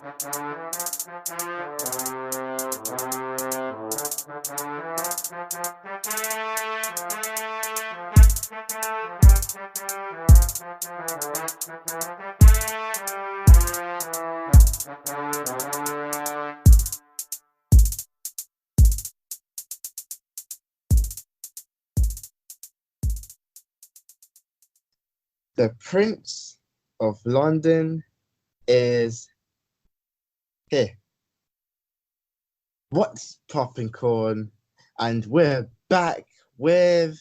The Prince of London is here. What's popping corn? And we're back with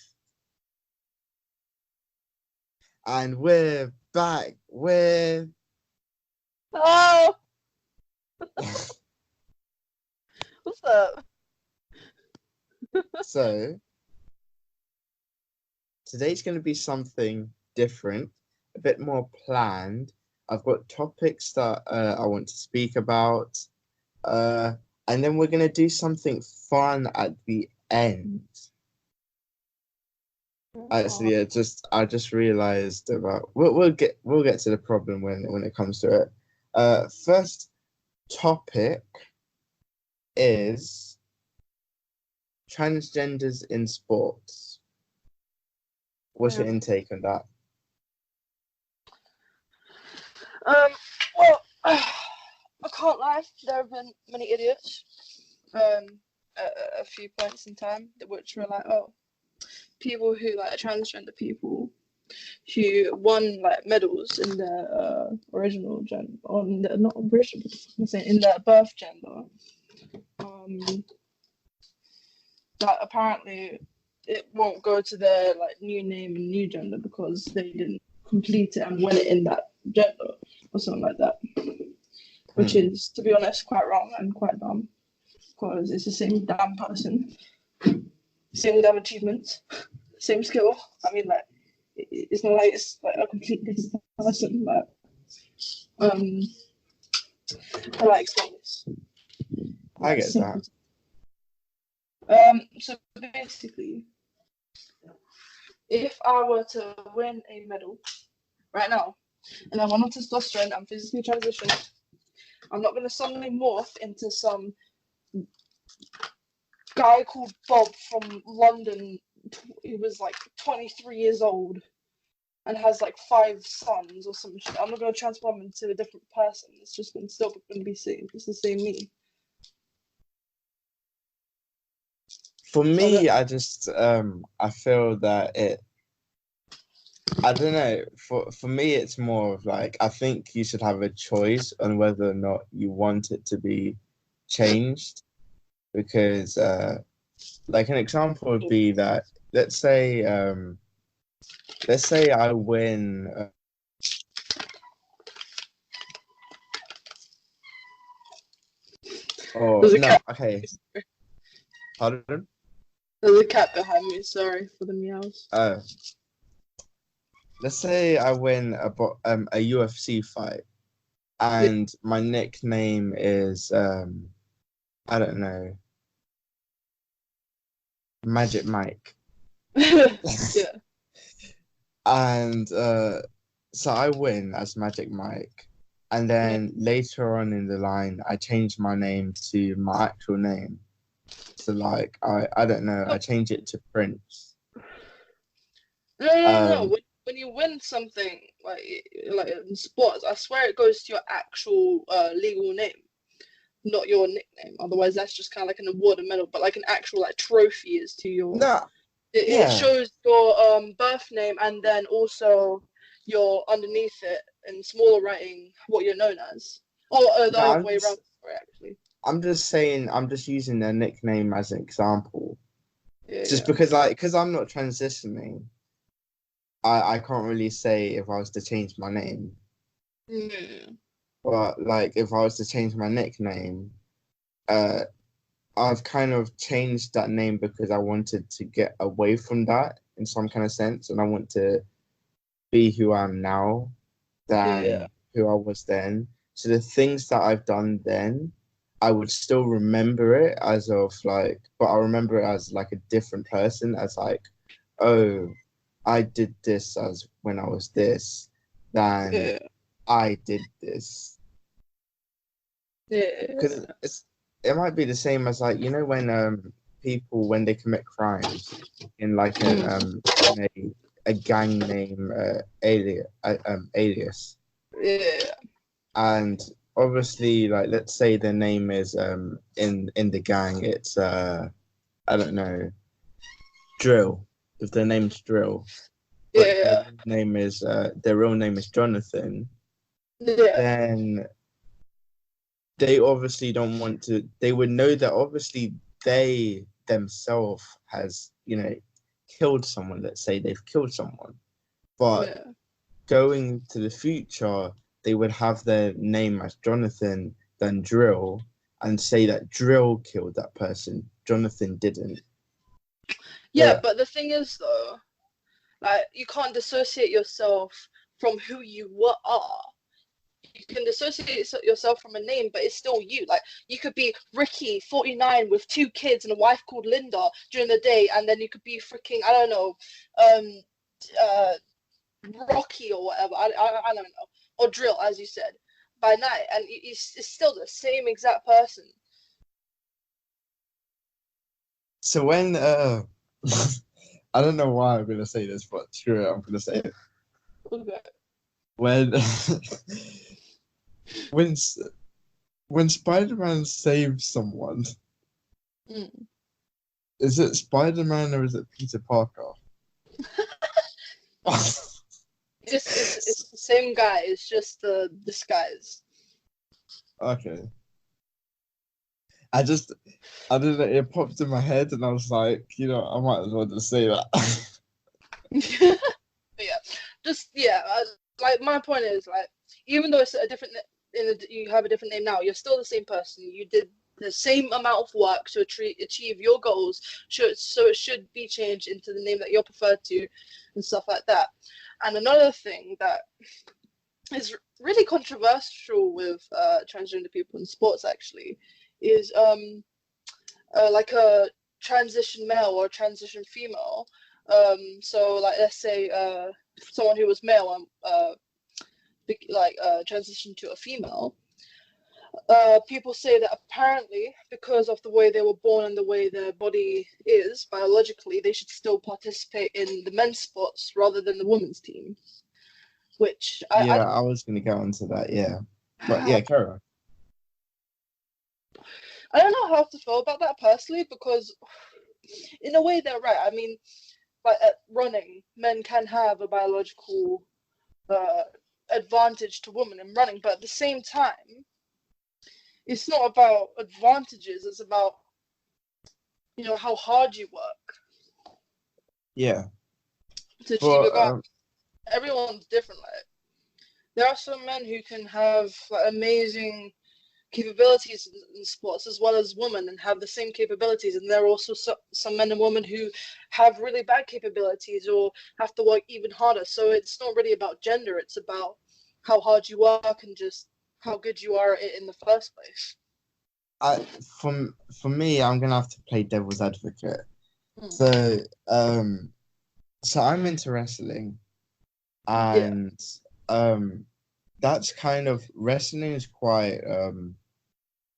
Oh, what's up? So today's going to be something different, a bit more planned. I've got topics that I want to speak about, and then we're going to do something fun at the end. Actually, I just realized about we'll get to the problem when it comes to it. First topic is transgenders in sports. What's your intake on that? Well, I can't lie. There have been many idiots. At a few points in time, which were like, oh, people who like transgender people who won like medals in their original gender, not original, I'm saying in their birth gender. That apparently it won't go to their like new name and new gender because they didn't complete it and win it in that gender or something like that. Which is, to be honest, quite wrong and quite dumb because it's the same damn person, same damn achievements, same skill. I mean, like, it's not like it's like a completely different person. Like, how do I explain this? I get that. So basically, if I were to win a medal right now, and I'm on testosterone, I'm physically transitioned, I'm not going to suddenly morph into some guy called Bob from London who was like 23 years old and has like 5 sons or some shit. I'm not going to transform into a different person. It's just still going to be same. It's the same me. For me, I just I feel that I don't know. For me, it's more of like I think you should have a choice on whether or not you want it to be changed, because like an example would be that let's say I win. Okay. Pardon? There's a cat behind me. Sorry for the meows. Let's say I win a UFC fight, and my nickname is I don't know, Magic Mike. Yeah. And so I win as Magic Mike, and then later on in the line, I change my name to my actual name. So like I don't know, I change it to Prince. No. When you win something like in sports, I swear it goes to your actual legal name, not your nickname. Otherwise, that's just kind of like an award, a medal, but like an actual like trophy is to your. No. It shows your birth name and then also your underneath it in smaller writing what you're known as. Or the other way around, actually. I'm just saying, I'm just using their nickname as an example. Because I'm not transitioning, I can't really say if I was to change my name. But like if I was to change my nickname, I've kind of changed that name because I wanted to get away from that in some kind of sense, and I want to be who I am now than who I was then. So the things that I've done then, I would still remember it as of like, but I remember it as like a different person, as like, oh, I did this as when I was this, than I did this. Yeah. Because it might be the same as like, you know, when people when they commit crimes in like in a gang name alias, Yeah. and obviously like let's say their name is in the gang it's I don't know, Drill. If their name's Drill, but Yeah. their real name is Jonathan, Yeah. then they obviously don't want to. They would know that obviously they themselves has, you know, killed someone. Let's say they've killed someone, but Yeah. going to the future, they would have their name as Jonathan, then Drill, and say that Drill killed that person. Jonathan didn't. Yeah, but the thing is though, like you can't dissociate yourself from who you are. You can dissociate yourself from a name, but it's still you. Like you could be Ricky, 49, with 2 kids and a wife called Linda during the day, and then you could be freaking, I don't know, um, uh, Rocky or whatever. I don't know, or Drill, as you said, by night, and it's still the same exact person. So when I don't know why I'm gonna say this, but screw it, I'm gonna say it. Okay. When when when Spider-Man saves someone, Mm. is it Spider-Man or is it Peter Parker? It's the same guy. It's just the disguise. Okay. I don't know, it popped in my head and I was like, you know, I might as well just say that. Yeah, just yeah. Like my point is like, even though it's a different, you have a different name now, you're still the same person. You did the same amount of work to achieve your goals. So it should be changed into the name that you're preferred to, and stuff like that. And another thing that is really controversial with transgender people in sports actually is like a transition male or a transition female. So like let's say someone who was male and transitioned to a female. People say that apparently because of the way they were born and the way their body is biologically, they should still participate in the men's sports rather than the women's team. Which Yeah, I was gonna go into that, yeah. But yeah, carry on. I don't know how to feel about that personally because in a way they're right. I mean, like at running, men can have a biological uh, advantage to women in running, but at the same time, it's not about advantages. It's about how hard you work Yeah. to achieve your But goal. Everyone's different. Like there are some men who can have like amazing capabilities in sports as well as women and have the same capabilities, and there are also some men and women who have really bad capabilities or have to work even harder. So it's not really about gender, it's about how hard you work and just how good you are at it in the first place. I for me, I'm gonna have to play devil's advocate. Hmm. So so I'm into wrestling, Yeah. and um that's kind of wrestling is quite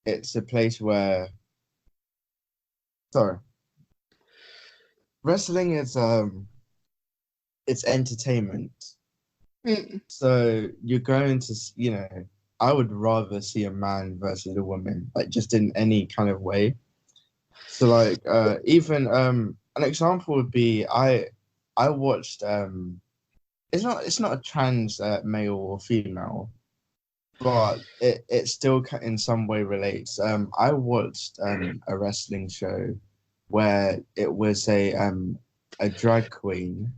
it's a place where, sorry, wrestling is it's entertainment. Hmm. So you're going to, you know, I would rather see a man versus a woman, like just in any kind of way. So like even an example would be I watched it's not a trans male or female, but it still in some way relates. I watched a wrestling show where it was a drag queen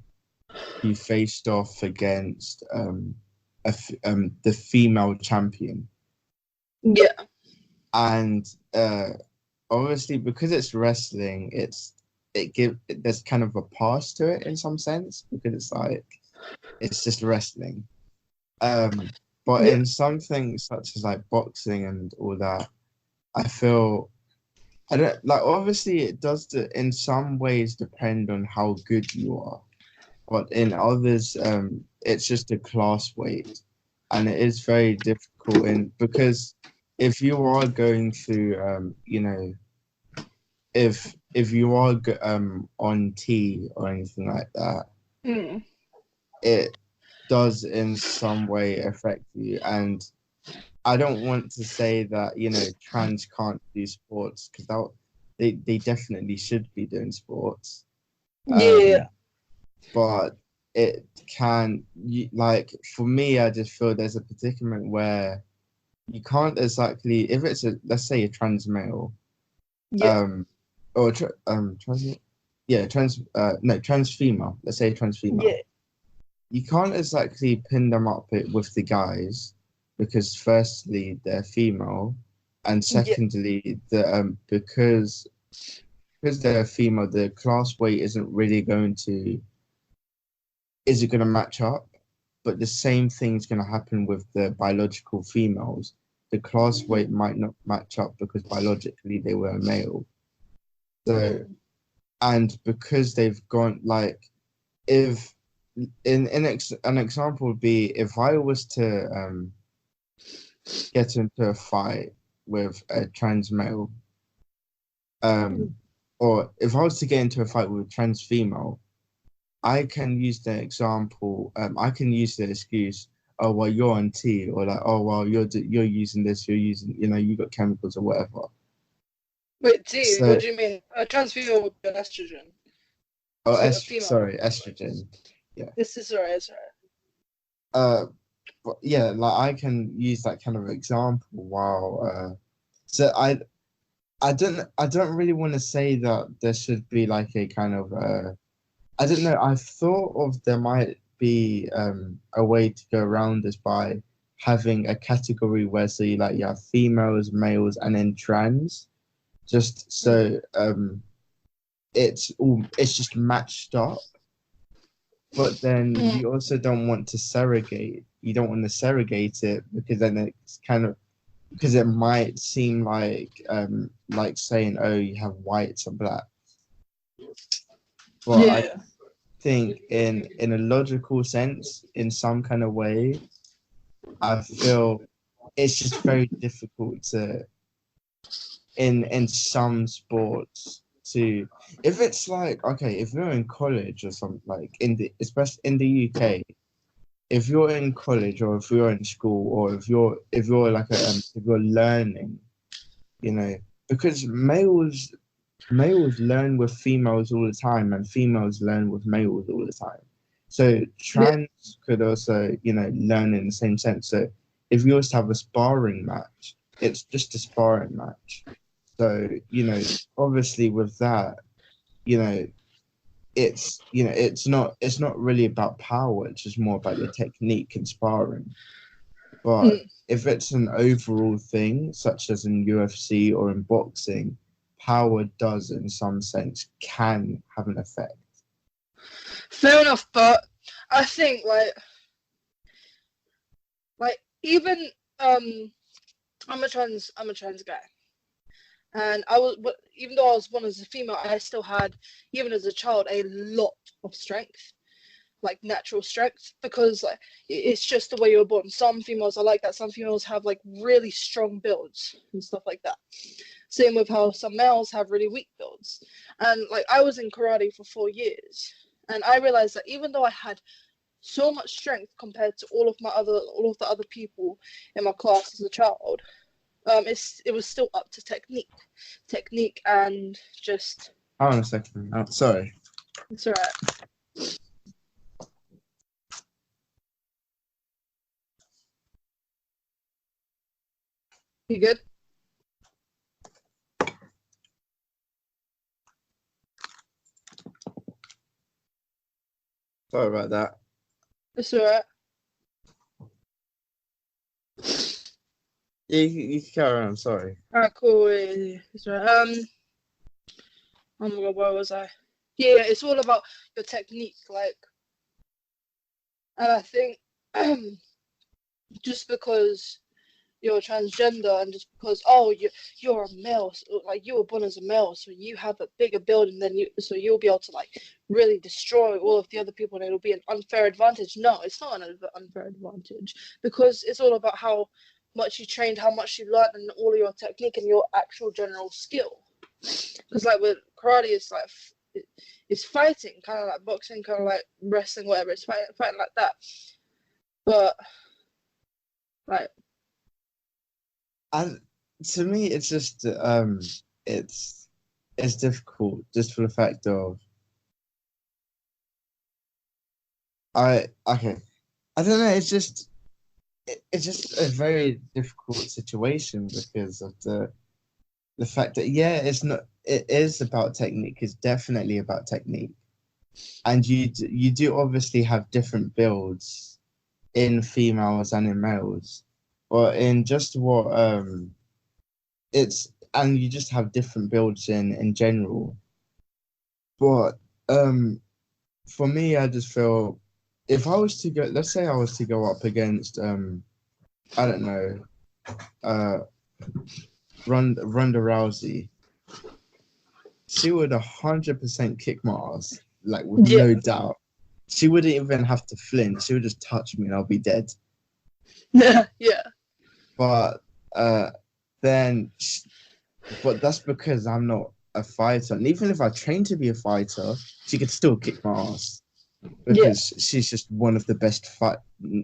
who faced off against the female champion, Yeah. and obviously because it's wrestling, there's kind of a pass to it in some sense because it's like it's just wrestling. Um, but Yeah. in something such as like boxing and all that, I feel I don't like. Obviously, it does in some ways depend on how good you are, but in others, it's just a class weight, and it is very difficult. And because if you are going to if you are on T or anything like that, it does in some way affect you. And I don't want to say that trans can't do sports, because they definitely should be doing sports. But it can, like, for me, I just feel there's a predicament where you can't exactly, if it's let's say a trans male, or trans female, let's say a trans female, you can't exactly pin them up with the guys, because firstly they're female, and secondly because they're female, the class weight isn't going to match up. But the same thing's going to happen with the biological females. The class weight might not match up because biologically they were a male. So, and because they've gone, like, if an example would be, if I was to get into a fight with a trans male, or if I was to get into a fight with a trans female, I can use the example. I can use the excuse, oh well, you're on T, or like, oh well, you're using this, you're using, you got chemicals or whatever. Wait, T? So, what do you mean? A trans female would be an estrogen. Oh, sorry, estrogen. Yeah. This is right. It's right. But yeah, like, I can use that kind of example. While so I don't really want to say that there should be like a kind of I don't know. I thought of there might be a way to go around this by having a category where, so you have females, males, and then trans, just so it's just matched up. But then you also don't want to segregate. You don't want to segregate it, because then it's kind of, because it might seem like saying, oh, you have whites and blacks. But I think in a logical sense, in some kind of way, I feel it's just very difficult to, in some sports, to, if it's like, okay, if you're in college or something, like especially in the UK, if you're in college, or if you're in school, or if you're like if you're learning, because males learn with females all the time, and females learn with males all the time. So trans could also, learn in the same sense. So if you also have a sparring match, it's just a sparring match. So, obviously with that, it's not really about power. It's just more about your technique and sparring. But if it's an overall thing, such as in UFC or in boxing, power does, in some sense, can have an effect. Fair enough, but I think like even I'm a trans guy, and even though I was born as a female, I still had, even as a child, a lot of strength, like natural strength, because like it's just the way you were born. Some females are like that. Some females have like really strong builds and stuff like that. Same with how some males have really weak builds. And like I was in karate for 4 years, and I realized that even though I had so much strength compared to all of the other people in my class as a child, it was still up to technique, and just. Hold on a second. Oh, sorry. It's alright. You good? Sorry about that. It's alright. Yeah, you can carry on. Sorry. Alright, cool. It's alright. Oh my god, where was I? Yeah, it's all about your technique, like, and I think just because you're transgender, and just because you're a male, so, like, you were born as a male, so you have a bigger build, and then you'll be able to like really destroy all of the other people, and it'll be an unfair advantage. No, it's not an unfair advantage, because it's all about how much you trained, how much you learned, and all of your technique and your actual general skill. Because like with karate, it's like it's fighting, kind of like boxing, kind of like wrestling, whatever. It's fighting like that. But like, and to me, it's just it's difficult just for the fact of I don't know. It's just a very difficult situation because of the fact that it is about technique. It's definitely about technique, and you do obviously have different builds in females and in males, but in just what it's and you just have different builds in general. But for me, I just feel if I was to go, let's say I was to go up against I don't know, Ronda Rousey, she would 100% kick my ass, like with no doubt. She wouldn't even have to flinch. She would just touch me and I'll be dead. Yeah. But but that's because I'm not a fighter. And even if I trained to be a fighter, she could still kick my ass because she's just one of the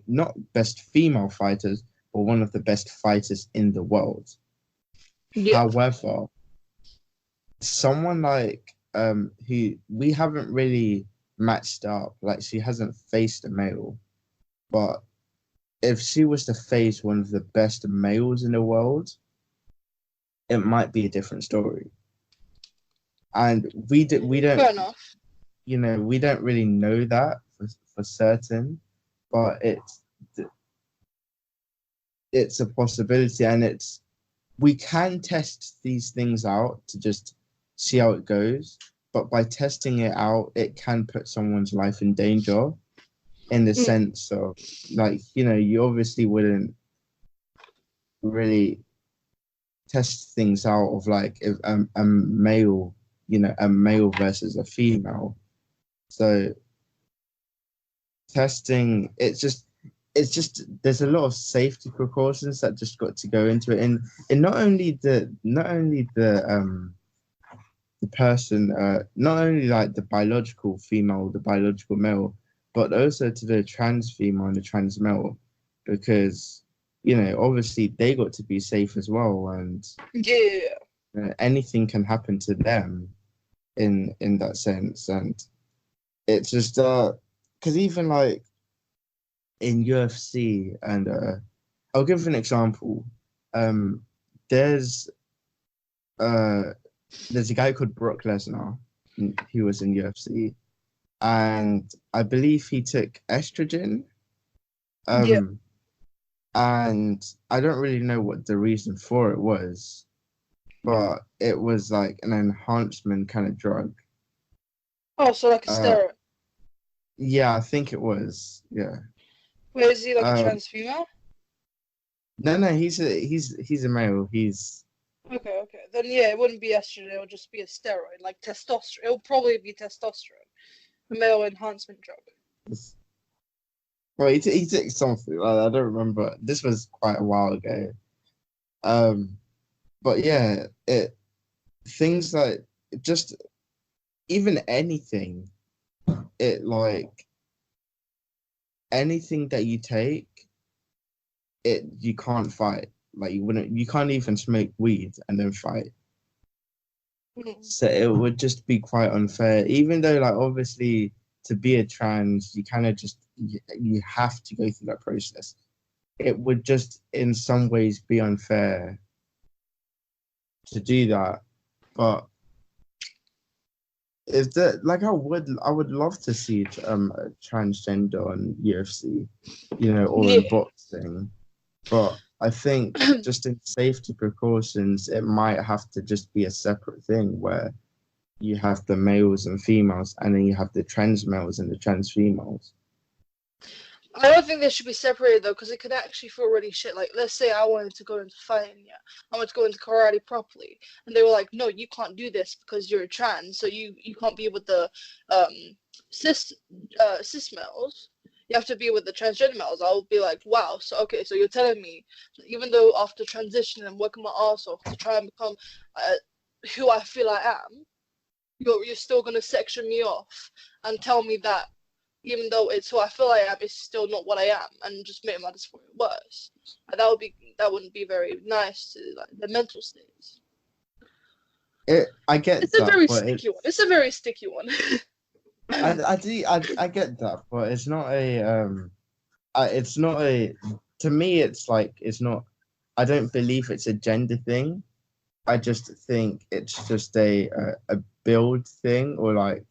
not best female fighters, but one of the best fighters in the world. Yeah. However, someone like who we haven't really matched up, like she hasn't faced a male, but if she was to face one of the best males in the world, it might be a different story. And we don't Fair enough. We don't really know that for certain, but it's a possibility, and we can test these things out to just see how it goes, but by testing it out, it can put someone's life in danger in the sense of, like, you obviously wouldn't really test things out of, like, if a male, a male versus a female. So testing, it's just there's a lot of safety precautions that just got to go into it, and not only the person, not only like the biological female, the biological male, but also to the trans female and the trans male, because obviously they got to be safe as well, and anything can happen to them in that sense. And it's just because even like in UFC, and I'll give an example. There's a guy called Brock Lesnar. He was in UFC, and I believe he took estrogen. And I don't really know what the reason for it was, but it was like an enhancement kind of drug. Oh, so like a steroid. Yeah, I think it was. Yeah. Wait, is he like a trans female? No, he's a male. He's okay. Then it wouldn't be estrogen. It would just be a steroid, like testosterone. It would probably be testosterone, a male enhancement drug. Well, he took something. I don't remember. This was quite a while ago. But yeah, things like just even anything. It like anything that you take, you can't fight. Like you can't even smoke weed and then fight. So it would just be quite unfair, even though, like, obviously to be a trans, you kind of just you have to go through that process. It would just in some ways be unfair to do that. But is that, like, I would love to see a transgender on UFC, or in boxing, but I think just in safety precautions, it might have to just be a separate thing where you have the males and females, and then you have the trans males and the trans females. I don't think they should be separated though, because it could actually feel really shit. Like, let's say I wanted to go into fighting, I wanted to go into karate properly, and they were like, "No, you can't do this because you're a trans, so you can't be with the cis males. you have to be with the transgender males. I'll be like, wow, so okay, so you're telling me, even though after transitioning and working my ass off to try and become who I feel I am, you're still gonna section me off and tell me that even though it's who I feel I am, it's still not what I am, and just make my dysphoria worse. And that wouldn't be very nice to like the mental states. I get it's a that, very but sticky one. It's a very sticky one. I get that, but it's not it's not to me, it's like, it's not, I don't believe it's a gender thing. I just think it's just a build thing, or like,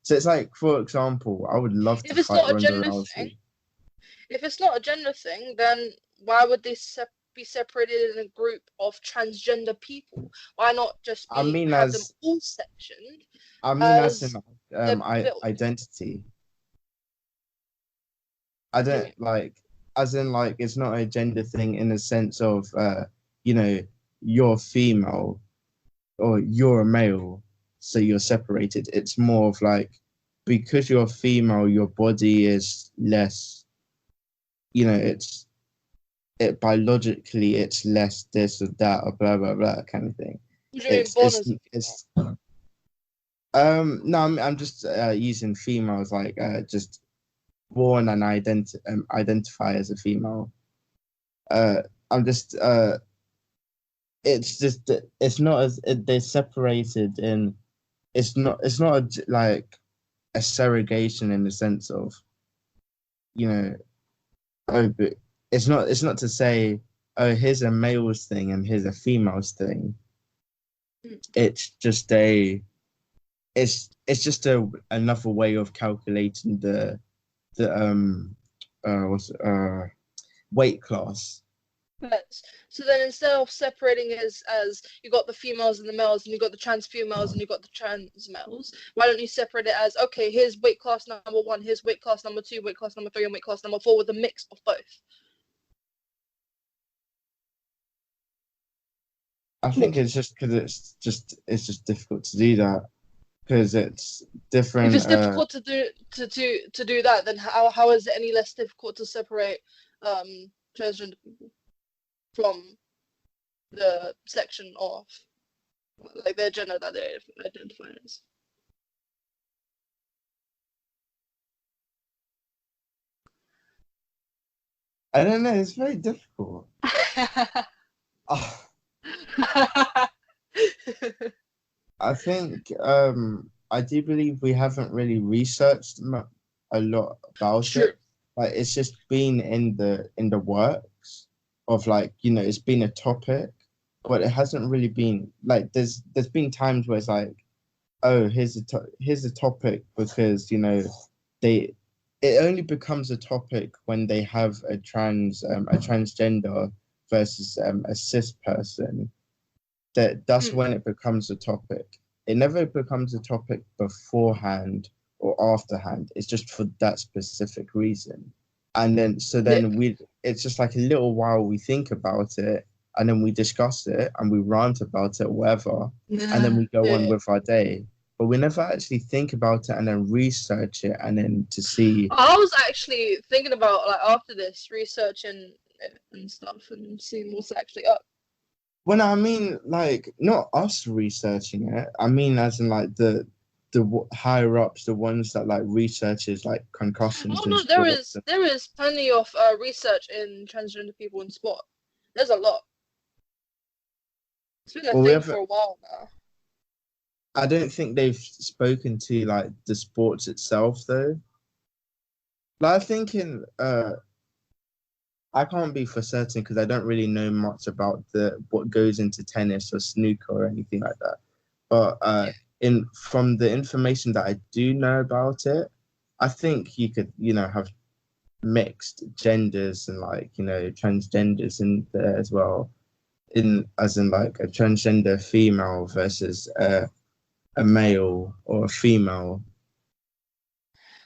so it's like, for example, I would love to If it's fight not a Ronda gender Rousey. thing, if it's not a gender thing, then why would they be separated in a group of transgender people? Why not just have them all sectioned as as in identity. I don't like, as in like, it's not a gender thing in the sense of you're female or you're a male, so you're separated. It's more of like, because you're female, your body is less, it biologically, it's less this or that or blah blah blah kind of thing. What do you mean born as a female? No, I'm just using females, like just born and identify as a female. I'm just it's just, it's not as they're separated in, it's not like a segregation in the sense of, but it's not to say, oh, here's a male's thing and here's a female's thing. It's just it's just another way of calculating the weight class. So then, instead of separating as you got the females and the males, and you got the trans females and you got the trans males, why don't you separate it as, okay, here's weight class number 1, here's weight class number 2, weight class number 3, and weight class number 4, with a mix of both? I think it's just because it's just difficult to do that, because it's different. If it's difficult to do that, then how is it any less difficult to separate transgender people from the section of like their gender that they identify as? I don't know. It's very difficult. I think I do believe we haven't really researched a lot about it. Like, it's just been in the works of, like, it's been a topic, but it hasn't really been like, there's been times where it's like, oh, here's a topic, because it only becomes a topic when they have a transgender versus a cis person. That's when it becomes a topic. It never becomes a topic beforehand or afterhand. It's just for that specific reason. And then it's just like a little while we think about it, and then we discuss it and we rant about it, whatever, and then we go on with our day. But we never actually think about it and then research it and then to see. I was actually thinking about, like, after this, researching it and stuff and seeing what's actually up. Well, I mean, like, not us researching it. I mean, as in, like, the higher ups, the ones that, like, researches, like, concussions. Oh no, there is plenty of research in transgender people in sport. There's a lot. It's been a thing for a while now. I don't think they've spoken to, like, the sports itself, though. Like, I think I can't be for certain because I don't really know much about what goes into tennis or snooker or anything like that. But from the information that I do know about it, I think you could, have mixed genders and, like, transgenders in there as well. As in like a transgender female versus a male or a female.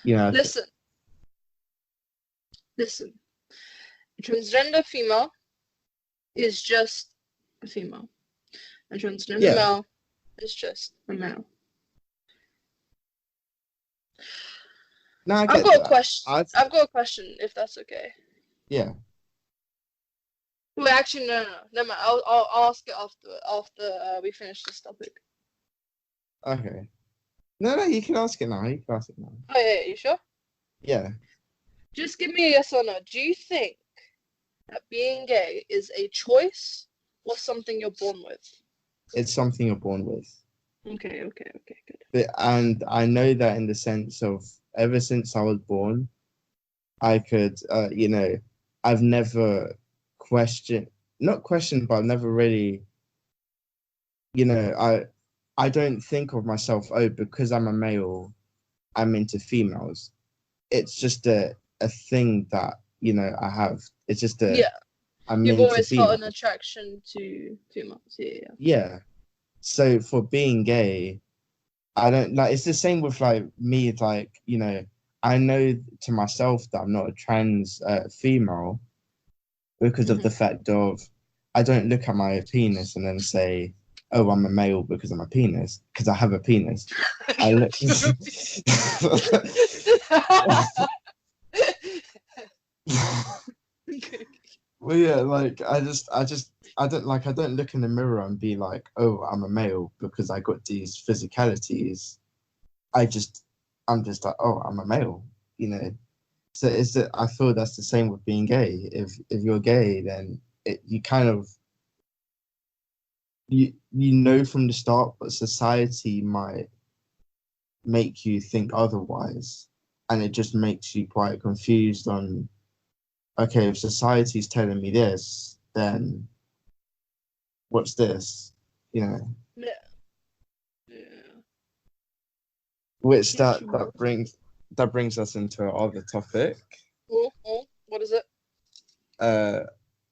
Listen. A transgender female is just a female. A transgender male is just a male. No, I I've get got a that. question. I've got a question, if that's okay. Yeah. Wait, actually, no. Never mind. I'll ask it after we finish this topic. Okay. No, you can ask it now. Oh yeah, you sure? Yeah. Just give me a yes or no. Do you think that being gay is a choice or something you're born with? It's something you're born with. Okay, good. And I know that in the sense of ever since I was born, I could, I've never not questioned, but I've never really, I don't think of myself, oh, because I'm a male, I'm into females. It's just a thing that, I have. It's just I'm You've into always felt an females. attraction to females. Yeah. Yeah. So for being gay, I don't like. It's the same with like me. Like I know to myself that I'm not a trans female because of the fact of I don't look at my penis and then say, "Oh, I'm a male because I'm a penis," because I have a penis. I look. Well, yeah, like I don't look in the mirror and be like, "Oh, I'm a male because I got these physicalities." I'm just like, oh, I'm a male, So I feel that's the same with being gay. If you're gay, then you kind of you know from the start, but society might make you think otherwise, and it just makes you quite confused on, okay, if society's telling me this, then what's this? Yeah. Which that brings us into our other topic. What is it?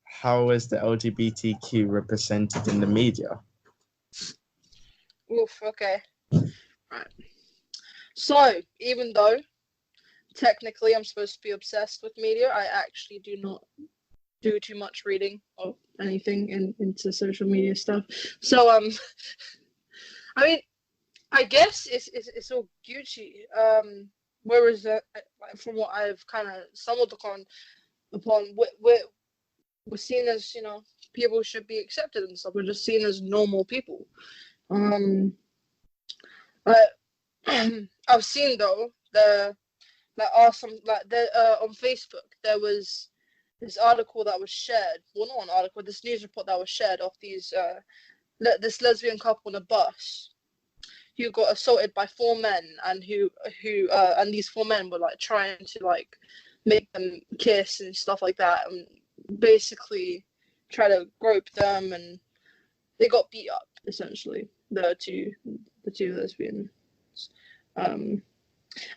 How is the LGBTQ represented in the media? Oof, okay. Right. So, even though technically I'm supposed to be obsessed with media, I actually do not do too much reading of anything into social media stuff. So, I mean, I guess it's all Gucci. Whereas from what I've kind of stumbled upon, we're seen as people should be accepted and stuff. We're just seen as normal people. But I've seen though on Facebook there was this article that was shared. Well, not an article, this news report that was shared of this lesbian couple on a bus who got assaulted by four men, and and these four men were like trying to like make them kiss and stuff like that, and basically try to grope them, and they got beat up essentially. The two lesbians. And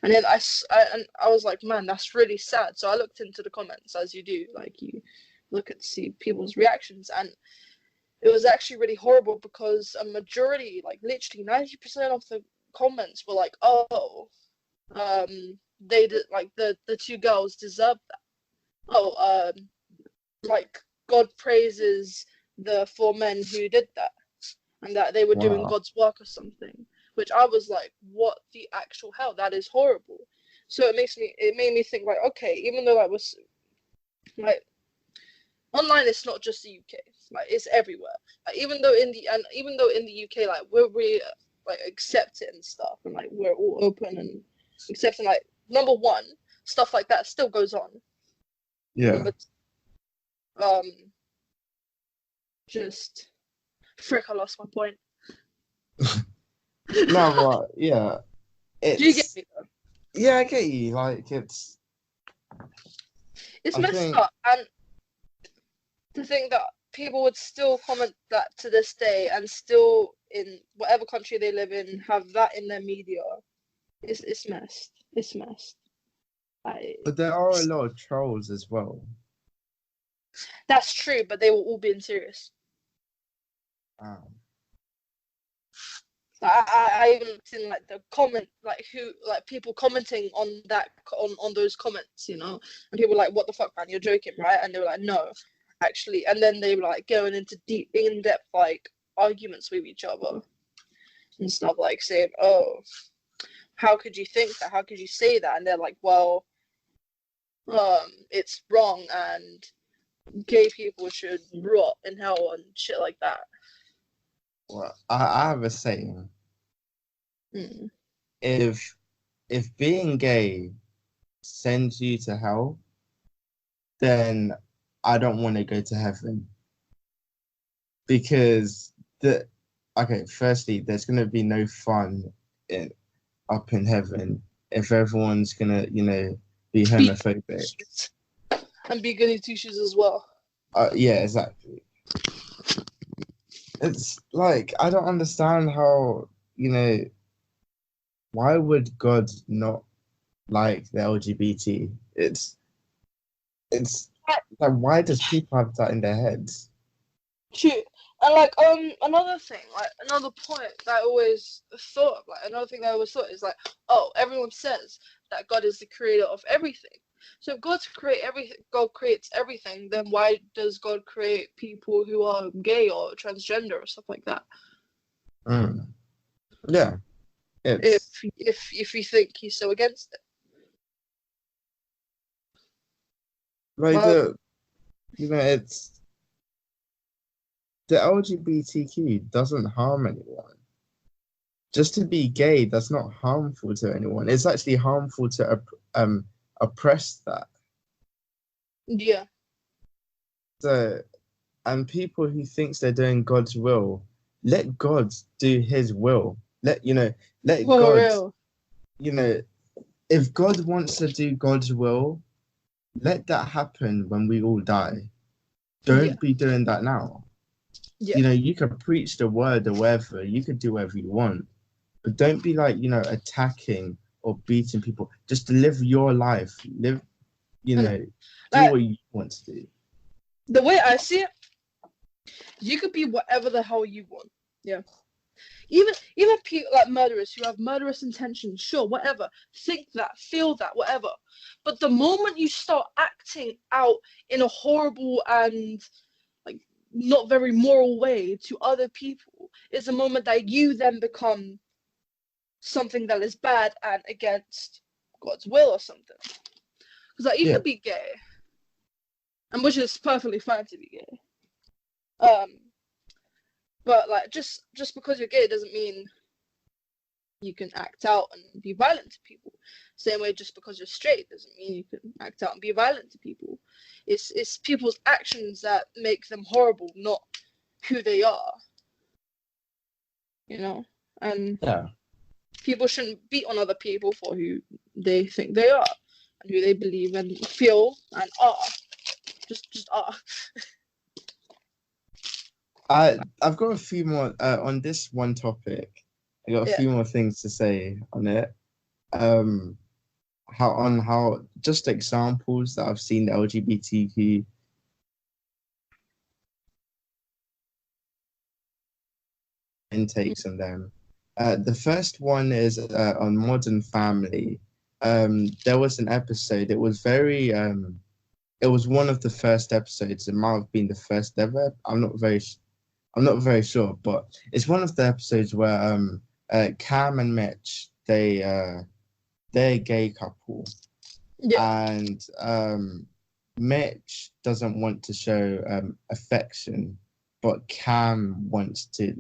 then I was like, man, that's really sad. So I looked into the comments, as you do, like you look at see people's reactions, and it was actually really horrible because a majority, like literally 90% of the comments were like, oh, they did, like the two girls deserve that. Oh, like God praises the four men who did that, and that they were doing Wow. God's work or something. Which I was like, what the actual hell? That is horrible. So it made me think like, okay, even though that was like online, it's not just the UK, like it's everywhere. Like even though in the UK, like we're really like accepted and stuff, and like we're all open and accepting. Like number one, stuff like that still goes on. Yeah. Just frick, I lost my point. No, but yeah, Do you get me though? Yeah, I get you. Like it's messed up, and to think that people would still comment that to this day, and still in whatever country they live in have that in their media. It's messed. It's messed. But there are a lot of trolls as well. That's true, but they were all being serious. I even seen like the comment, like people commenting on that on those comments, and people were like, "What the fuck, man? You're joking, right?" And they were like, "No, actually." And then they were like going into deep, in-depth like arguments with each other and stuff, like saying, "Oh, how could you think that? How could you say that? And they're like, well, it's wrong, and gay people should rot in hell and shit like that. Well, I have a saying. Mm. If being gay sends you to hell, then I don't want to go to heaven. Because firstly, there's gonna be no fun up in heaven if everyone's gonna, be homophobic. And be goody two shoes as well. Yeah, exactly. It's like, I don't understand how, why would God not like the LGBT? It's like, why does people have that in their heads? True. And like another thing, like another point that I always thought, like another thing that I always thought is like, oh, everyone says that God is the creator of everything. So if God creates everything, then why does God create people who are gay or transgender or stuff like that? Yeah. If you think he's so against it. Like it's the LGBTQ doesn't harm anyone. Just to be gay, that's not harmful to anyone. It's actually harmful to oppress that. Yeah. So, and people who thinks they're doing God's will, let God do His will. Let God. Real. If God wants to do God's will, let that happen when we all die. Don't be doing that now. Yeah. You could preach the word or whatever. You could do whatever you want, but don't be like, attacking or beating people. Just live your life. Live, do what you want to do. The way I see it, you could be whatever the hell you want. Yeah. Even people like murderers who have murderous intentions, sure, whatever. Think that, feel that, whatever. But the moment you start acting out in a horrible and like not very moral way to other people, is the moment that you then become something that is bad and against God's will or something. Because like you could be gay, and which is perfectly fine to be gay. But like just because you're gay doesn't mean you can act out and be violent to people. Same way, just because you're straight doesn't mean you can act out and be violent to people. It's people's actions that make them horrible, not who they are. And people shouldn't beat on other people for who they think they are and who they believe and feel and are. Just are. I've got a few more on this one topic. I got a few more things to say on it. How just examples that I've seen the LGBTQ intakes on them. The first one is on Modern Family. There was an episode. It was very it was one of the first episodes. It might have been the first ever. I'm not very sure, but it's one of the episodes where Cam and Mitch, they're a gay couple, and Mitch doesn't want to show affection, but Cam wants to,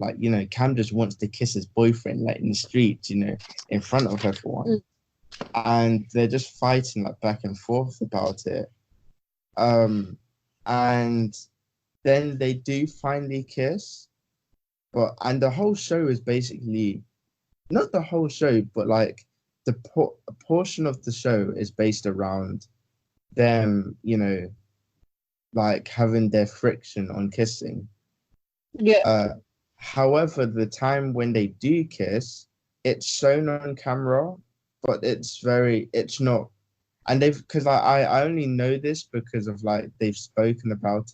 Cam just wants to kiss his boyfriend, like in the streets, in front of everyone, and they're just fighting like back and forth about it, and then they do finally kiss, and the whole show is basically, not the whole show, but like a portion of the show is based around them, like having their friction on kissing. Yeah. However, the time when they do kiss, it's shown on camera, but it's not, and because I only know this because of like they've spoken about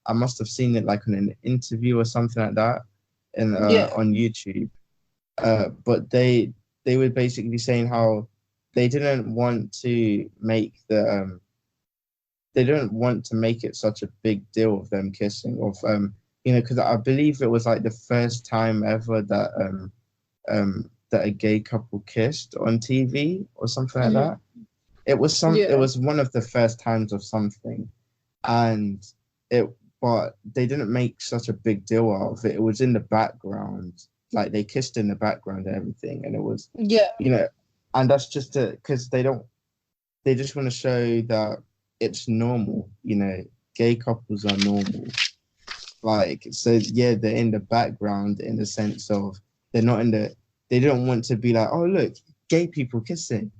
I must have seen it like on an interview or something like that on YouTube. But they were basically saying how they didn't want to make it such a big deal of them kissing, because I believe it was like the first time ever that that a gay couple kissed on TV or something like that. It was it was one of the first times of something, and but they didn't make such a big deal out of it. It was in the background, like they kissed in the background and everything, and it was, and that's just because they just want to show that it's normal, gay couples are normal. Like, so yeah, they're in the background in the sense of they're not they don't want to be like, oh look, gay people kissing,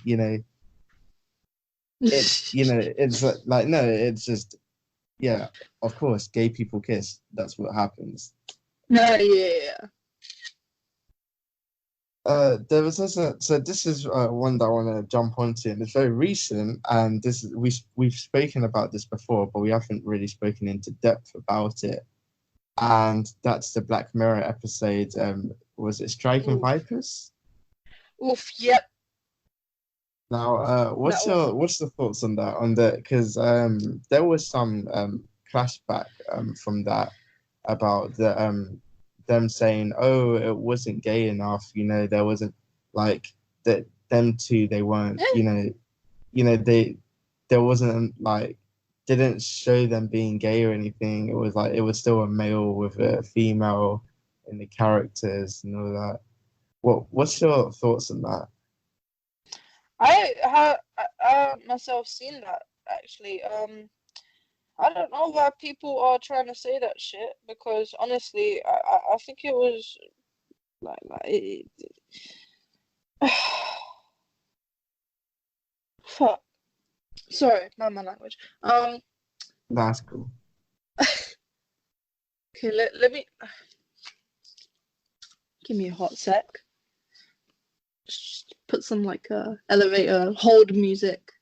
It's it's like no, it's just yeah, of course, gay people kiss. That's what happens. Yeah. There was also, so this is one that I want to jump onto, and it's very recent. And this is we've spoken about this before, but we haven't really spoken into depth about it. And that's the Black Mirror episode. Was it Striking Vipers? Oof. Yep. Now, what's the thoughts on that? Because there was some flashback from that about them saying, oh, it wasn't gay enough. There wasn't like that. Them two, they weren't. There wasn't like didn't show them being gay or anything. It was like it was still a male with a female in the characters and all that. What's your thoughts on that? I have myself seen that actually. I don't know why people are trying to say that shit, because honestly, I think it was fuck. Sorry, not my language. That's cool. Okay, let me give me a hot sec. Just put some like elevator hold music.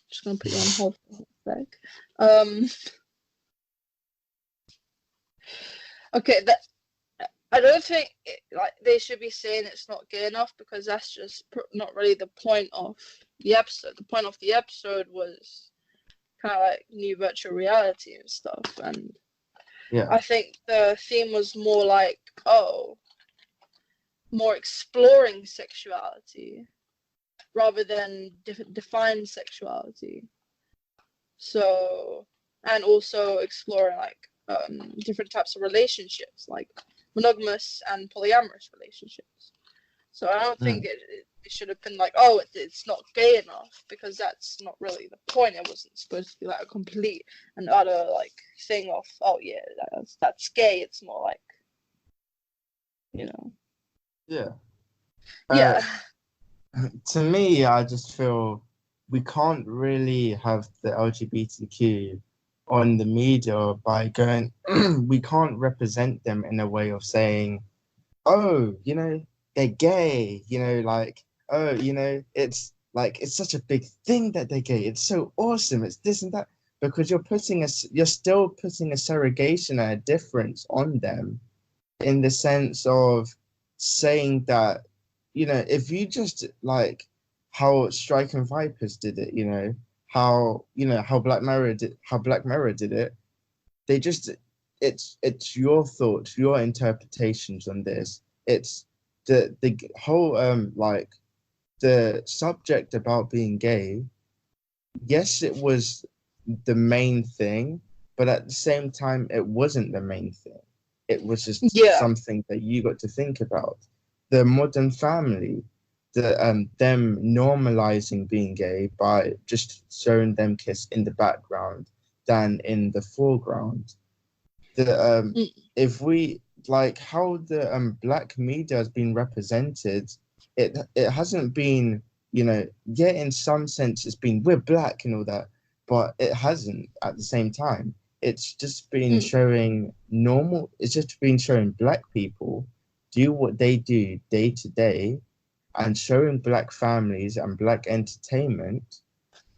Just gonna put you on hold for a hot sec. Okay, I don't think they should be saying it's not gay enough, because that's just not really the point of the episode. The point of the episode was kind of like new virtual reality and stuff, and I think the theme was more like, more exploring sexuality rather than defined sexuality. So, and also exploring like different types of relationships, like monogamous and polyamorous relationships. So I don't think it should have been like, it's not gay enough, because that's not really the point. It wasn't supposed to be like a complete and utter like thing of, that's gay. It's more like, Yeah. Yeah. To me, I just feel we can't really have the LGBTQ on the media by going, we can't represent them in a way of saying, oh, they're gay, it's like, it's such a big thing that they're gay. It's so awesome. It's this and that, because you're still putting a segregation and a difference on them, in the sense of saying that, if you just like how Striking Vipers did it, how Black Mirror did it, they just, it's your thoughts, your interpretations on this. It's the whole like the subject about being gay. Yes, it was the main thing, but at the same time, it wasn't the main thing. It was just something that you got to think about. The modern family, them normalizing being gay by just showing them kiss in the background than in the foreground. If we like how the Black media has been represented, it hasn't been, in some sense it's been, we're Black and all that, but it hasn't at the same time. It's just been showing normal, it's just been showing Black people do what they do day to day, and showing Black families and Black entertainment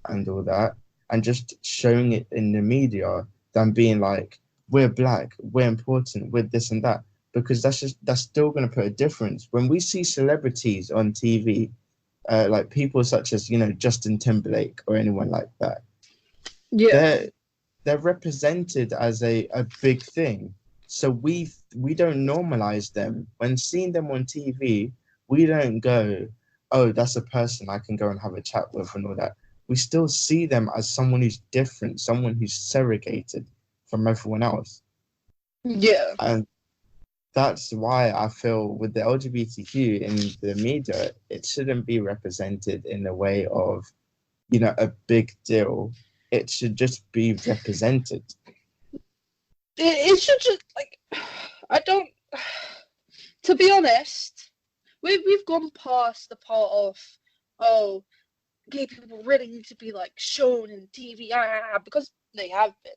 and all that, and just showing it in the media, than being like, we're Black, we're important, we're this and that, because that's still going to put a difference. When we see celebrities on TV, like people such as, Justin Timberlake or anyone like that, they're represented as a big thing. So we don't normalize them. When seeing them on TV, we don't go, oh, that's a person I can go and have a chat with and all that. We still see them as someone who's different, someone who's segregated from everyone else. Yeah. And that's why I feel with the LGBTQ in the media, it shouldn't be represented in a way of, a big deal. It should just be represented. It should just, like, I don't, to be honest, we've gone past the part of, oh, gay people really need to be, like, shown in TV, because they have been.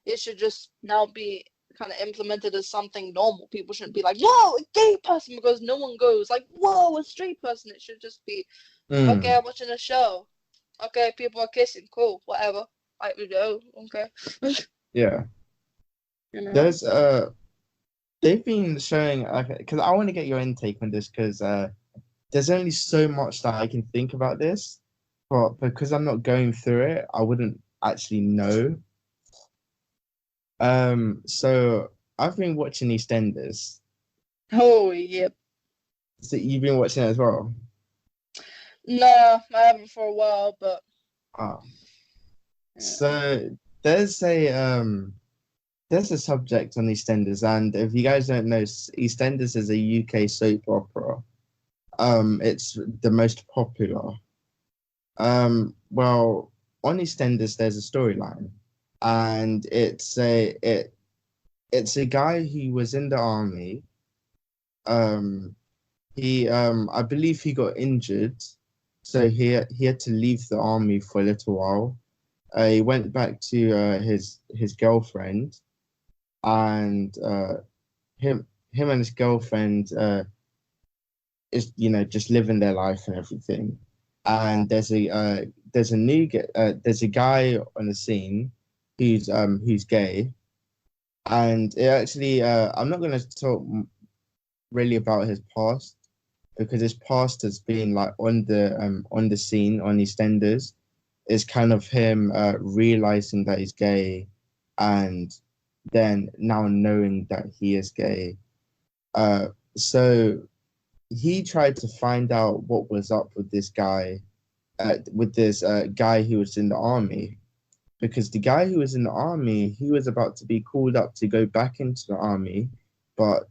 It should just now be kind of implemented as something normal. People shouldn't be like, whoa, a gay person, because no one goes like, whoa, a straight person. It should just be, okay, I'm watching a show. Okay, people are kissing, cool, whatever. I go, okay. Yeah. There's they've been showing, because I want to get your intake on this, because there's only so much that I can think about this, but because I'm not going through it, I wouldn't actually know. So I've been watching EastEnders. Oh, yep. So you've been watching it as well? No, I haven't for a while, but. Yeah. So there's a subject on EastEnders, and if you guys don't know, EastEnders is a UK soap opera. It's the most popular. Well, on EastEnders there's a storyline, and it's a guy who was in the army. I believe he got injured, so he had to leave the army for a little while. He went back to his girlfriend, and him and his girlfriend is just living their life and everything. And there's a guy on the scene who's gay, and it actually I'm not going to talk really about his past, because his past has been like on the scene on EastEnders. Is kind of him realizing that he's gay, and then now knowing that he is gay. So he tried to find out what was up with this guy, guy who was in the army, because the guy who was in the army, he was about to be called up to go back into the army, but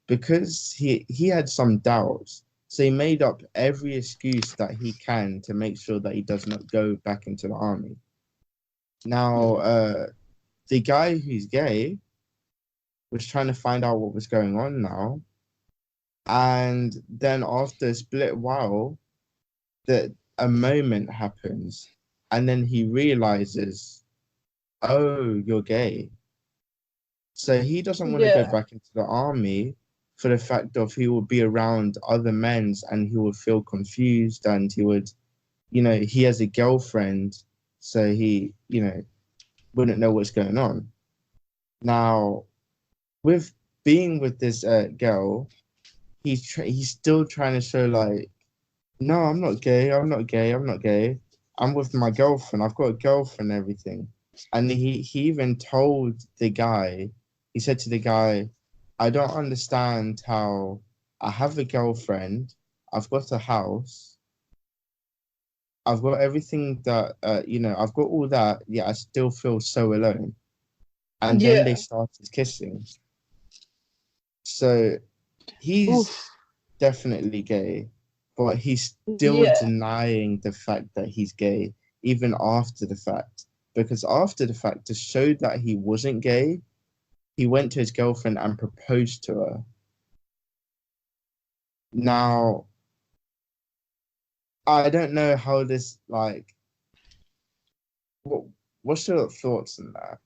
because he had some doubts, so he made up every excuse that he can to make sure that he does not go back into the army. Now, the guy who's gay was trying to find out what was going on now, and then after a split while, that a moment happens, and then he realizes, oh, you're gay. So he doesn't want to go back into the army for the fact of he will be around other men and he would feel confused, and he would, he has a girlfriend, so he, wouldn't know what's going on. Now, with being with this girl, he's still trying to show like, no, I'm not gay, I'm not gay, I'm not gay. I'm with my girlfriend. I've got a girlfriend and everything. And he even told the guy, he said to the guy, I don't understand how I have a girlfriend, I've got a house, I've got everything that, I've got all that, yet I still feel so alone. And then they started kissing. So he's definitely gay, but he's still denying the fact that he's gay, even after the fact. Because after the fact, to show that he wasn't gay, he went to his girlfriend and proposed to her. Now, I don't know how this, like, what's your thoughts on that?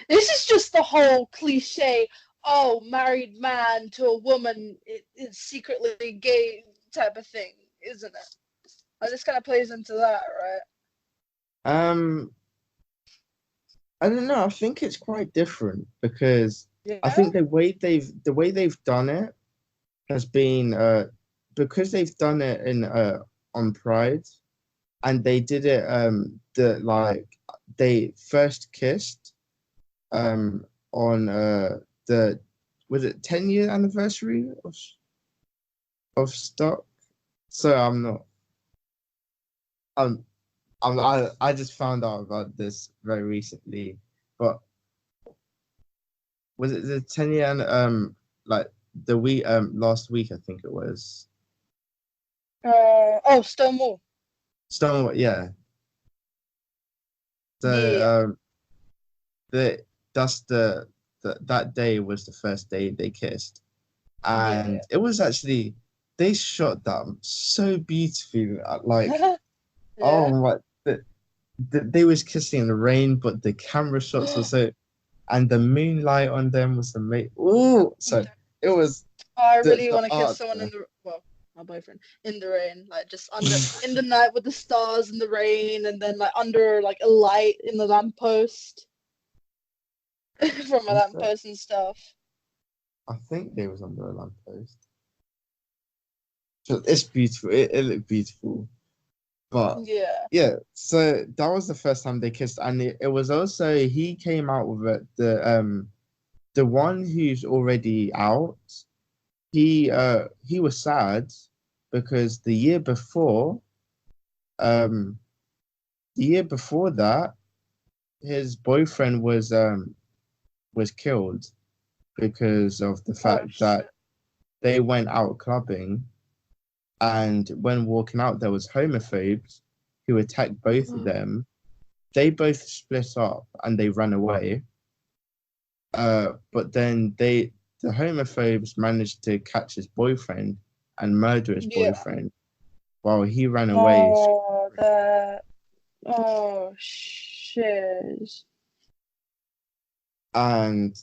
This is just the whole cliche, oh, married man to a woman is secretly gay type of thing, isn't it? Like, this kind of plays into that, right? I don't know. I think it's quite different, because I think the way they've done it has been because they've done it in on Pride, and they did it. They first kissed on the was it 10-year anniversary of Stock. So I'm not. I just found out about this very recently, but was it the 10-year and like the week last week I think it was. Stonewall. Stonewall, yeah. Yeah. That day was the first day they kissed, and Yeah. it was actually they shot that so beautifully. Like, Yeah. oh my, they was kissing in the rain, but the camera shots were so, and the moonlight on them was amazing. Oh, so it was I really the want to kiss art. someone my boyfriend in the rain, like just under in the night with the stars in the rain, and then like under like a light in the lamppost from a lamppost and stuff. I think they was under a lamppost. So it's beautiful. It looked beautiful. But yeah, so that was the first time they kissed, and it was also he came out with it, the one who's already out. He was sad because the year before that, his boyfriend was killed because of the fact that they went out clubbing, and when walking out there was homophobes who attacked both of them. They both split up and they ran away. But then the homophobes managed to catch his boyfriend and murder his boyfriend while he ran away. Oh shit. And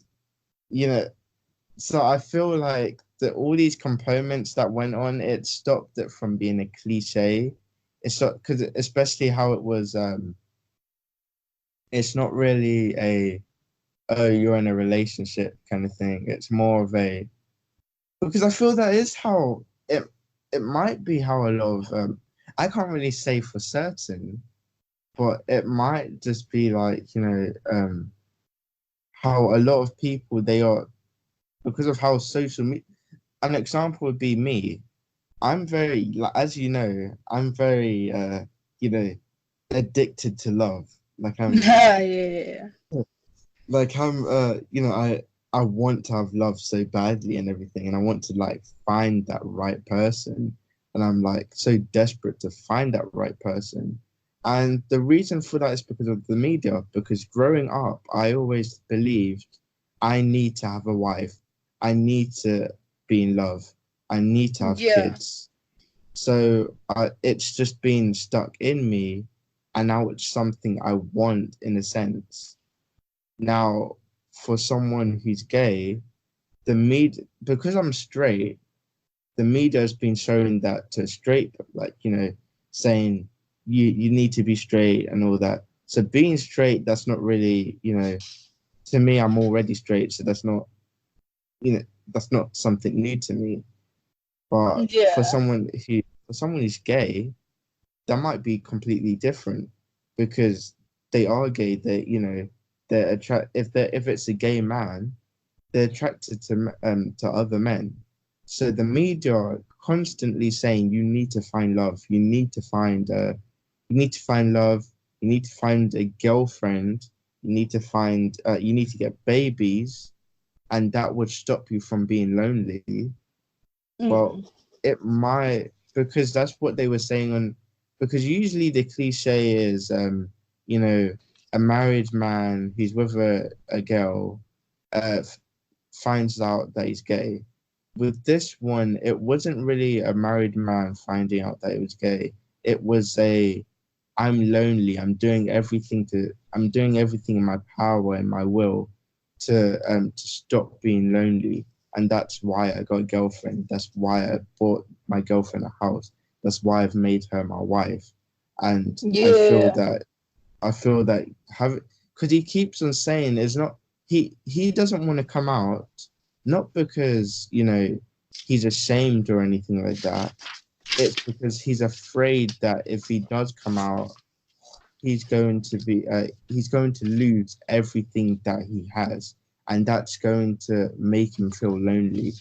so I feel like that all these components that went on, it stopped it from being a cliche. It's not because especially how it was. It's not really a oh you're in a relationship kind of thing. It's more of a because I feel that is how it might be how a lot of I can't really say for certain, but it might just be like how a lot of people they are because of how social media. An example would be me. I'm very, like, as you know, I'm very, addicted to love. Like Yeah. like I'm, I want to have love so badly and everything, and I want to like find that right person, and I'm like so desperate to find that right person. And the reason for that is because of the media. Because growing up, I always believed I need to have a wife, I need to be in love, I need to have kids. So it's just been stuck in me, and now it's something I want in a sense. Now, for someone who's gay, the media, because I'm straight, the media has been showing that to straight, like, saying you need to be straight and all that. So being straight, that's not really, to me, I'm already straight. So that's not something new to me. But for someone who's gay, that might be completely different because they are gay. They're if it's a gay man, they're attracted to other men. So the media are constantly saying you need to find love. You need to find love. You need to find a girlfriend. You need to get babies, and that would stop you from being lonely. Well, it might because that's what they were saying on because usually the cliche is a married man who's with a girl finds out that he's gay. With this one, it wasn't really a married man finding out that he was gay. It was I'm lonely. I'm doing everything in my power and my will to stop being lonely. And that's why I got a girlfriend. That's why I bought my girlfriend a house. That's why I've made her my wife. And I feel that have because he keeps on saying it's not he doesn't want to come out, not because he's ashamed or anything like that, it's because he's afraid that if he does come out, he's going to lose everything that he has, and that's going to make him feel lonely.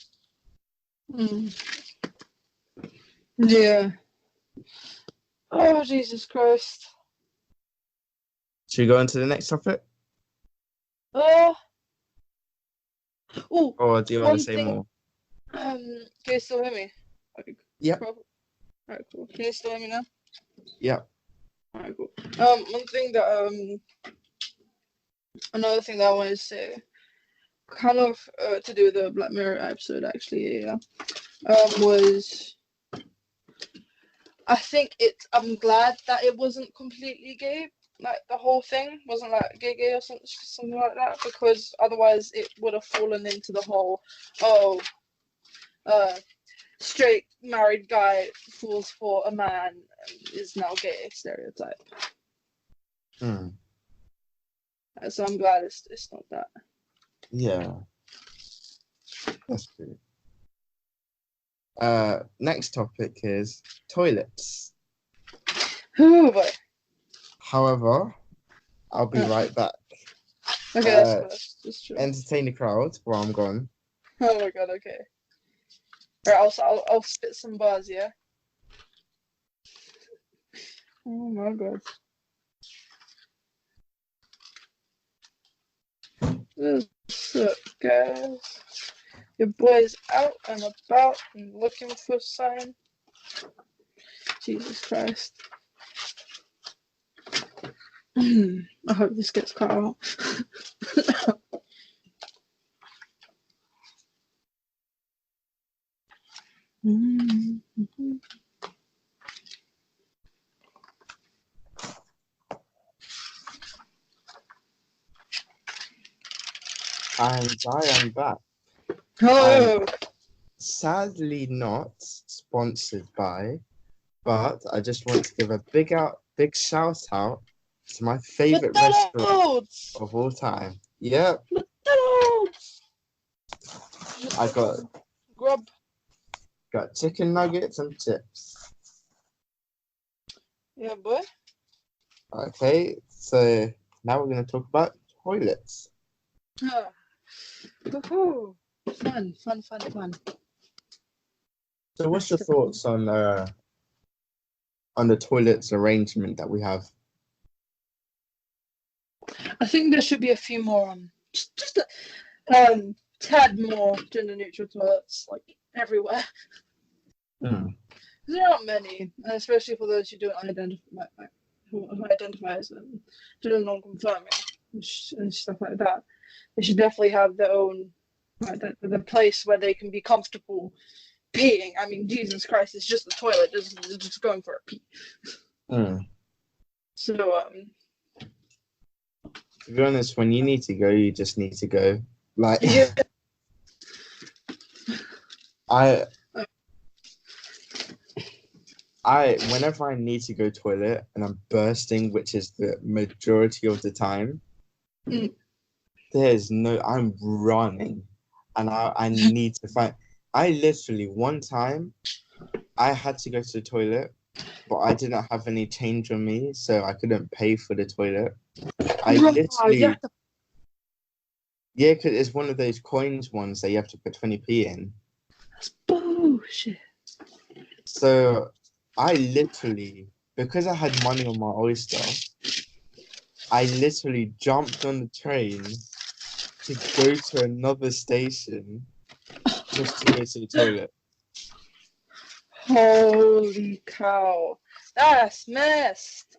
Yeah. Oh, Jesus Christ. Should we go on to the next topic? Or do you want to say more? Can you still hear me? Yep. Alright, cool. Can you still hear me now? Yep. Alright, cool. Another thing that I wanted to say, kind of to do with the Black Mirror episode, actually, was I'm glad that it wasn't completely gay. Like, the whole thing wasn't like gay or something like that, because otherwise it would have fallen into the whole, straight married guy falls for a man and is now gay stereotype. So I'm glad it's not that. Yeah, that's good. Next topic is toilets. Boy. However, I'll be right back. Okay, that's true. Entertain the crowd while I'm gone. Oh my god, okay. Alright, I'll spit some bars, yeah? Oh my god. What's up, guys? Your boy's out and about and looking for sign. Jesus Christ. I hope this gets cut out. And I am back. Oh! Sadly not sponsored by, but I just want to give a big shout out to my favorite restaurant of all time. Yep. McDonald's! I got chicken nuggets and chips. Yeah, boy. Okay, so now we're going to talk about toilets. Fun. So what's your thoughts on the toilets arrangement that we have? I think there should be a few more just a tad more gender neutral toilets, like everywhere. There aren't many, especially for those who don't identify, who identify as gender non-conforming and stuff like that. They should definitely have their own, the place where they can be comfortable peeing. I mean, Jesus Christ, it's just a toilet, just going for a pee. So, to be honest, when you need to go, you just need to go. Like, yeah. whenever I need to go toilet and I'm bursting, which is the majority of the time, I'm running, and I need to find. I literally, one time, I had to go to the toilet, but I didn't have any change on me, so I couldn't pay for the toilet. Yeah, because it's one of those coins ones that you have to put 20p in. That's bullshit. So I literally, because I had money on my Oyster, I literally jumped on the train to go to another station just to go to the toilet. Holy cow. That's messed.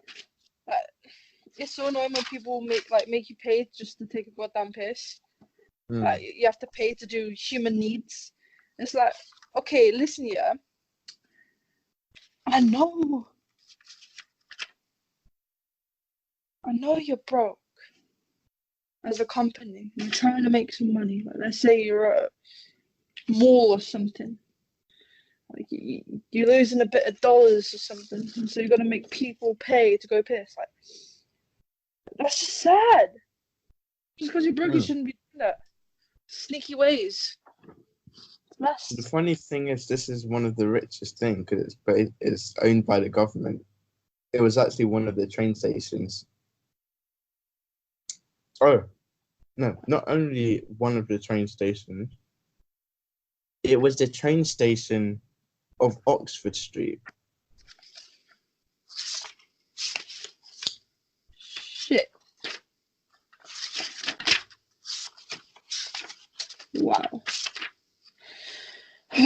It's so annoying when people make you pay just to take a goddamn piss. Like, you have to pay to do human needs. It's like, okay, listen here. I know you're broke as a company. You're trying to make some money. Like, let's say you're a mall or something. Like, you're losing a bit of dollars or something, and so you've got to make people pay to go piss. Like, that's just sad. Just because you're broke, you shouldn't be doing that. Sneaky ways. The funny thing is, this is one of the richest things because it's owned by the government. It was actually one of the train stations. Oh, no, not only one of the train stations, it was the train station of Oxford Street. Shit. Wow. Do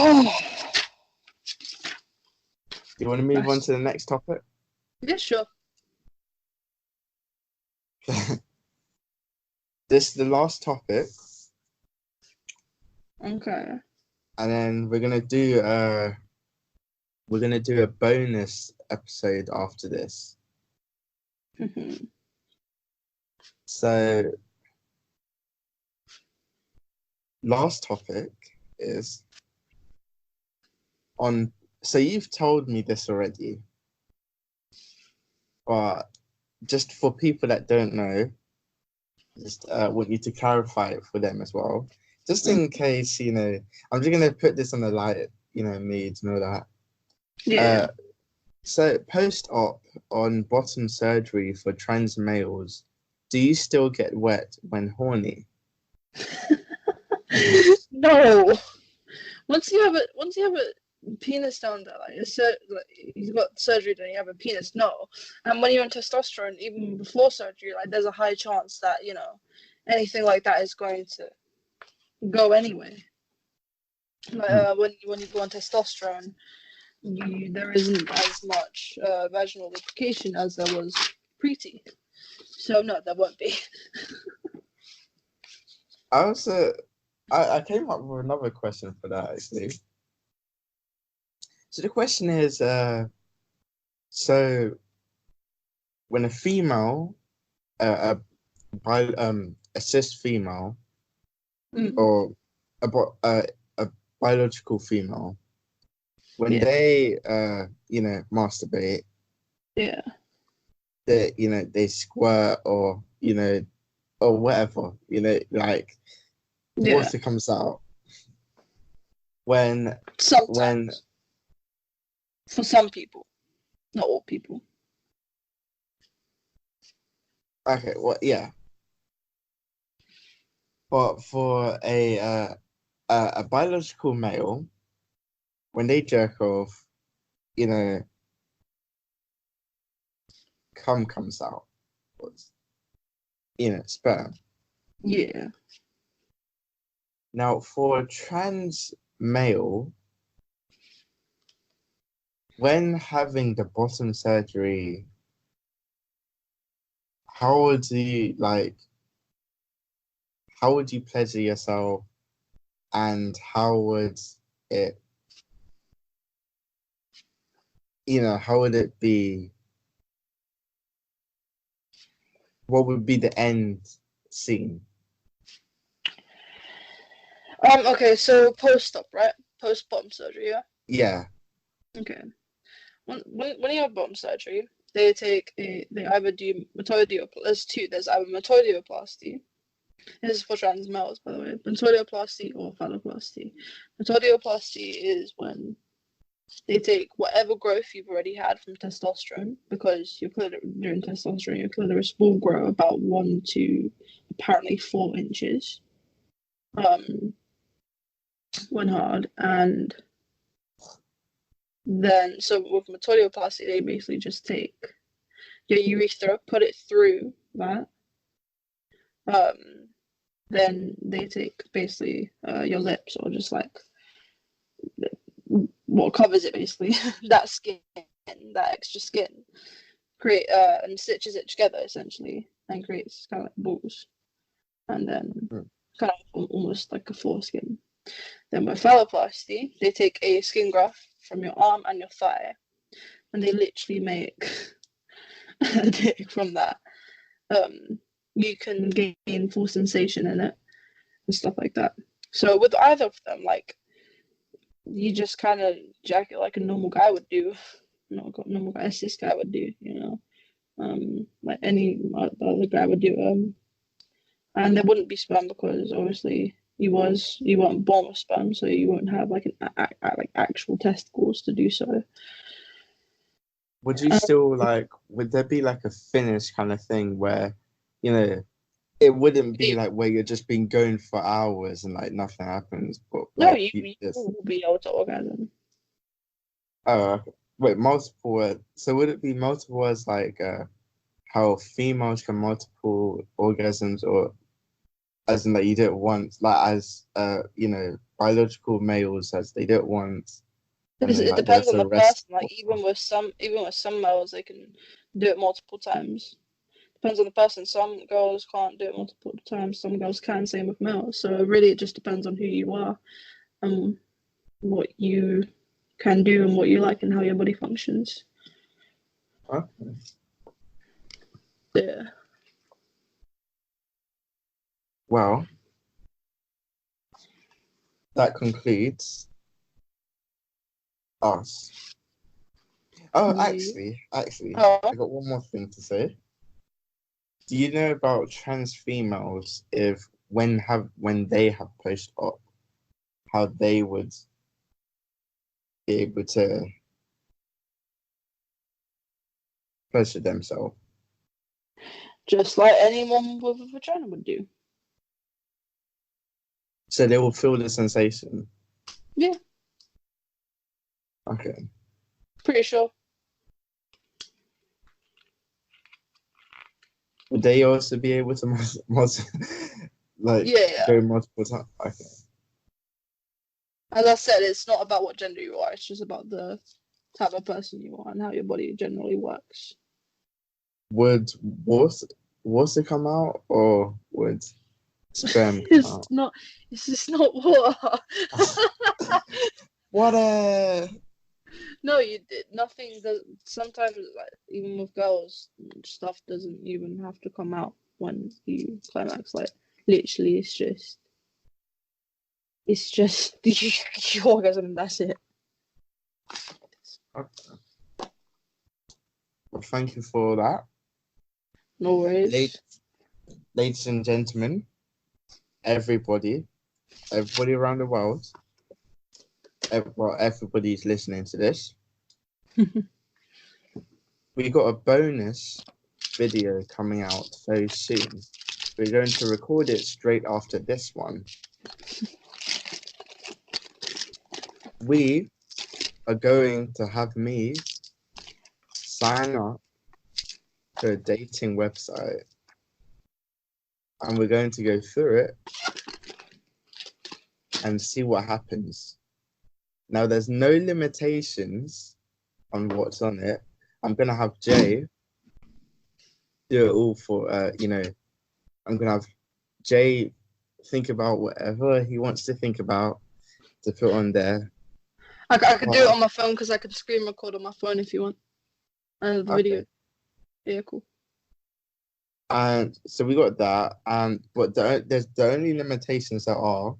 you want to move on to the next topic? Yeah, sure. This is the last topic. Okay. And then we're gonna do a bonus episode after this. Mm-hmm. So last topic is on. So you've told me this already, but just for people that don't know, just want you to clarify it for them as well, just in case I'm just gonna put this on the light, mood and all that. Yeah. So post-op on bottom surgery for trans males, do you still get wet when horny? No. Once you have a penis down there, like you've got surgery done, you have a penis. No, and when you're on testosterone, even before surgery, like there's a high chance that anything like that is going to go anyway. Like, when you go on testosterone, there isn't as much vaginal lubrication as there was pre-T. So no, there won't be. I came up with another question for that actually. So the question is, so when a female, a cis female, or a biological female, when they masturbate, they squirt or or whatever, water comes out. Sometimes. For some people, not all people. Okay, well, yeah. But for a biological male, when they jerk off, cum comes out. Sperm. Yeah. Now, for a trans male, when having the bottom surgery, how would you pleasure yourself, and how would it be? What would be the end scene? Okay, so post-op, right? Post-bottom surgery, yeah? Yeah. Okay. When you have bottom surgery, they either do metoidioplasty. There's two. There's either metoidioplasty. This is for trans males, by the way. Metoidioplasty or phalloplasty. Metoidioplasty is when they take whatever growth you've already had from testosterone, because during testosterone, your clitoris will grow about 1 to apparently 4 inches. When hard, and then so with metoidioplasty, they basically just take your urethra, put it through that. Then they take basically your lips, or just like what covers it, basically that skin, that extra skin, create and stitches it together essentially, and creates kind of like balls, and then kind of almost like a foreskin. Then with phalloplasty, they take a skin graft from your arm and your thigh, and they literally make a dick from that. You can gain full sensation in it and stuff like that. So with either of them, like, you just kind of jack it like a normal guy would do. Normal guy, a cis guy would do, like any other guy would do. And there wouldn't be sperm because obviously you weren't born with sperm, so you won't have like like actual testicles to do so. Would you still would there be like a finish kind of thing where, you know, it wouldn't be like where you're just been going for hours and like nothing happens, but No, like you will be able to orgasm. Oh, okay. Wait, multiple words. So would it be multiple words like how females can multiple orgasms, or as in that you do it once, like as you know, biological males as they do it once, and then It like there's depends on the the rest. person. Like even with some males, they can do it multiple times. Depends on the person. Some girls can't do it multiple times. Some girls can. Same with males. So really, it just depends on who you are and what you can do and what you like and how your body functions. Okay. Yeah. Well, that concludes us. Oh, actually, I got one more thing to say. Do you know about trans females? If when they have post-op, how they would be able to pleasure themselves? Just like anyone with a vagina would do. So they will feel the sensation. Yeah. Okay. Pretty sure. Would they also be able to go multiple times? Okay. As I said, it's not about what gender you are. It's just about the type of person you are and how your body generally works. Would water come out, or would sperm come out? It's just not water. What No, you did nothing. Sometimes, like even with girls, stuff doesn't even have to come out when you climax. Like literally, it's the orgasm. And that's it. Okay. Well, thank you for that. No worries. Ladies and gentlemen, everybody around the world, everybody's listening to this. We got a bonus video coming out very soon. We're going to record it straight after this one. We are going to have me sign up to a dating website, and we're going to go through it and see what happens. Now, there's no limitations on what's on it. I'm going to have Jay do it all for, I'm going to have Jay think about whatever he wants to think about to put on there. I could do it on my phone because I could screen record on my phone if you want. The video. Yeah, cool. And so we got that, but there's the only limitations that are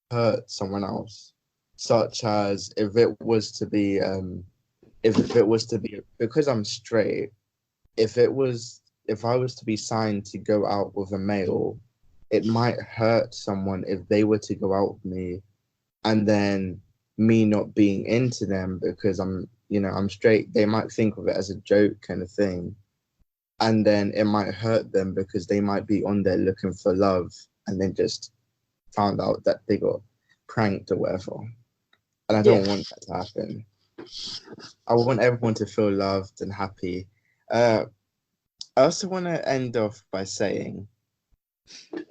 hurt someone else, such as if it was to be because I'm straight, if I was to be signed to go out with a male, it might hurt someone if they were to go out with me and then me not being into them because I'm straight. They might think of it as a joke kind of thing, and then it might hurt them because they might be on there looking for love and then just found out that they got pranked or whatever. And I don't want that to happen. I want everyone to feel loved and happy. I also want to end off by saying to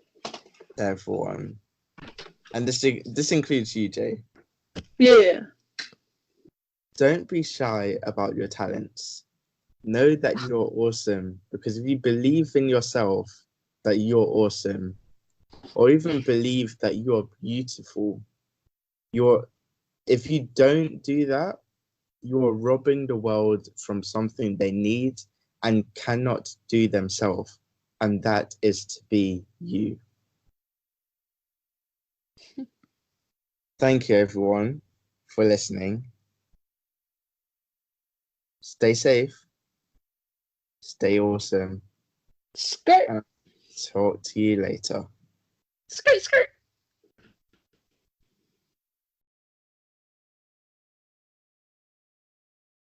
everyone, and this includes you, Jay. Yeah. Don't be shy about your talents. Know that you're awesome, because if you believe in yourself that you're awesome, or even believe that you're beautiful, if you don't do that, you're robbing the world from something they need and cannot do themselves, and that is to be you. Thank you, everyone, for listening. Stay safe. Stay awesome. Skirt. And talk to you later. Skirt, skirt.